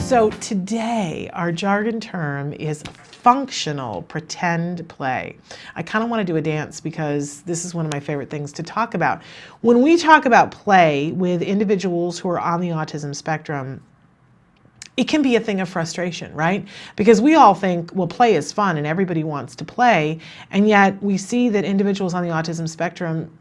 So today, our jargon term is functional pretend play. I kind of want to do a dance because this is one of my favorite things to talk about. When we talk about play with individuals who are on the autism spectrum, it can be a thing of frustration, right? Because we all think, well, play is fun and everybody wants to play. And yet we see that individuals on the autism spectrum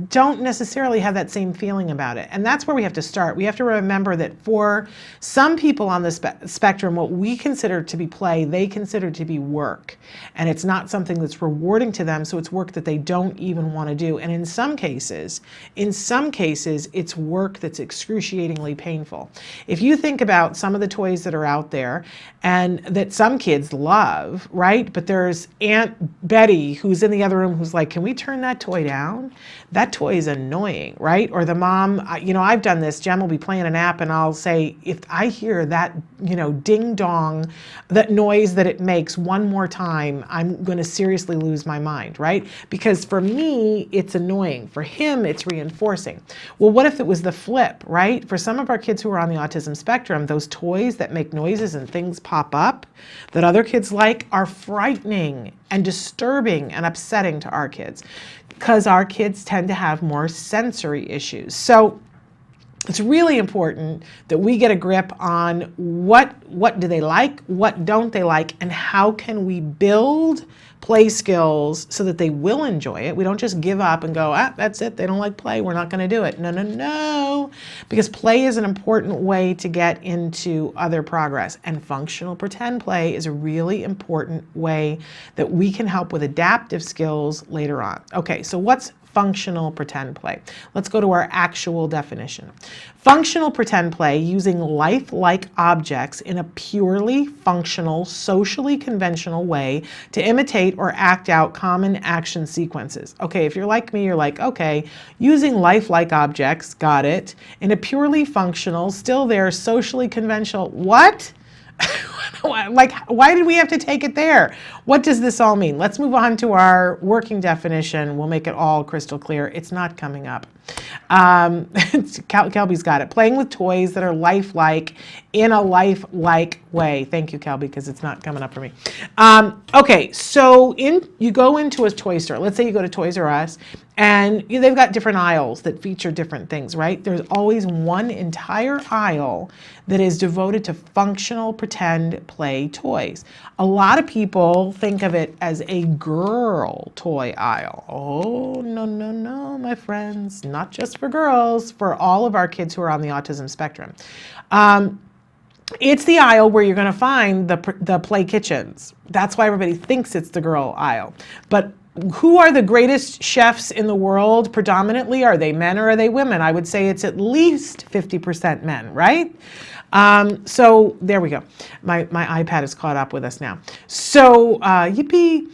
don't necessarily have that same feeling about it. And that's where we have to start. We have to remember that for some people on the spectrum, what we consider to be play, they consider to be work. And it's not something that's rewarding to them, so it's work that they don't even want to do. And in some cases, it's work that's excruciatingly painful. If you think about some of the toys that are out there and that some kids love, right? But there's Aunt Betty who's in the other room who's like, can we turn that toy down? That toy is annoying, right? Or the mom, you know, I've done this. Jem will be playing an app and I'll say, if I hear that, you know, ding dong, that noise that it makes one more time, I'm going to seriously lose my mind, right? Because for me, it's annoying. For him, it's reinforcing. Well, what if it was the flip, right? For some of our kids who are on the autism spectrum, those toys that make noises and things pop up that other kids like are frightening and disturbing and upsetting to our kids, because our kids tend to have more sensory issues. So it's really important that we get a grip on what do they like, what don't they like, and how can we build play skills so that they will enjoy it. We don't just give up and go, that's it, they don't like play, we're not going to do it. No. Because play is an important way to get into other progress. And functional pretend play is a really important way that we can help with adaptive skills later on. Okay, so what's functional pretend play? Let's go to our actual definition. Functional pretend play using lifelike objects in a purely functional, socially conventional way to imitate or act out common action sequences. Okay, if you're like me, you're like, okay, using lifelike objects, got it, in a purely functional, still there, socially conventional, what? Like, why did we have to take it there? What does this all mean? Let's move on to our working definition. We'll make it all crystal clear. It's not coming up. Kelby's got it. Playing with toys that are lifelike in a lifelike way. Thank you, Kelby, because it's not coming up for me. Okay, so you go into a toy store. Let's say you go to Toys R Us, and they've got different aisles that feature different things, right? There's always one entire aisle that is devoted to functional pretend play toys. A lot of people think of it as a girl toy aisle. Oh, no, my friends. Not just for girls, for all of our kids who are on the autism spectrum. It's the aisle where you're going to find the play kitchens. That's why everybody thinks it's the girl aisle. But who are the greatest chefs in the world predominantly? Are they men or are they women? I would say it's at least 50% men, right? So there we go. My iPad is caught up with us now. So yippee.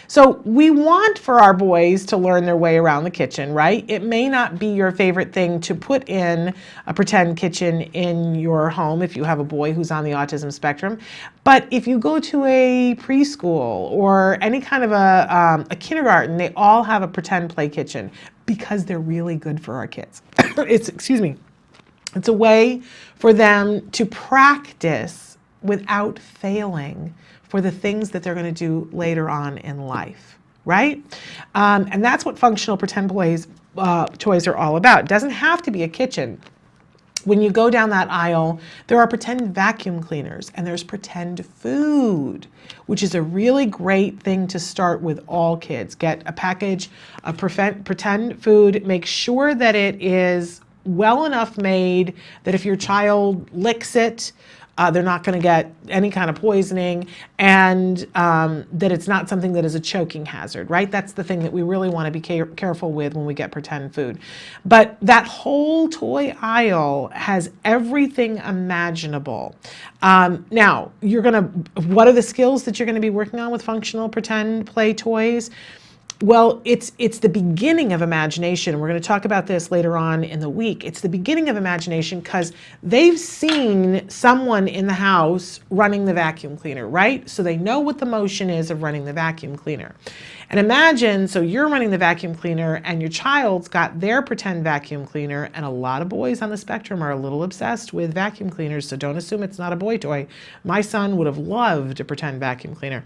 So we want for our boys to learn their way around the kitchen, right? It may not be your favorite thing to put in a pretend kitchen in your home if you have a boy who's on the autism spectrum. But if you go to a preschool or any kind of a kindergarten, they all have a pretend play kitchen because they're really good for our kids. It's a way for them to practice without failing for the things that they're going to do later on in life, right? And that's what functional pretend plays toys are all about. It doesn't have to be a kitchen. When you go down that aisle, there are pretend vacuum cleaners and there's pretend food, which is a really great thing to start with all kids. Get a package of pretend food. Make sure that it is well enough made that if your child licks it, they're not going to get any kind of poisoning, and that it's not something that is a choking hazard, right? That's the thing that we really want to be careful with when we get pretend food. But that whole toy aisle has everything imaginable. Now, what are the skills that you're going to be working on with functional pretend play toys? Well, it's the beginning of imagination. We're going to talk about this later on in the week. It's the beginning of imagination because they've seen someone in the house running the vacuum cleaner, right? So they know what the motion is of running the vacuum cleaner. And imagine, so you're running the vacuum cleaner and your child's got their pretend vacuum cleaner, and a lot of boys on the spectrum are a little obsessed with vacuum cleaners, so don't assume it's not a boy toy. My son would have loved a pretend vacuum cleaner.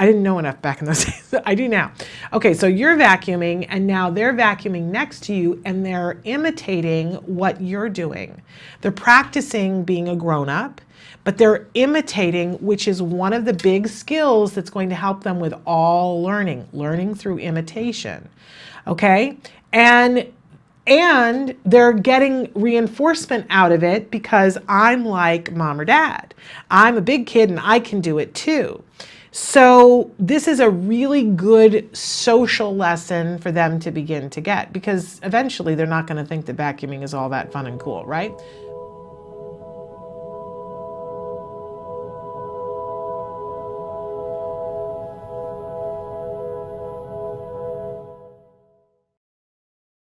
I didn't know enough back in those days. I do now. Okay, so you're vacuuming and now they're vacuuming next to you and they're imitating what you're doing. They're practicing being a grown-up, but they're imitating, which is one of the big skills that's going to help them with all learning through imitation. Okay? And they're getting reinforcement out of it because I'm like mom or dad. I'm a big kid and I can do it too. So this is a really good social lesson for them to begin to get, because eventually they're not going to think that vacuuming is all that fun and cool, right?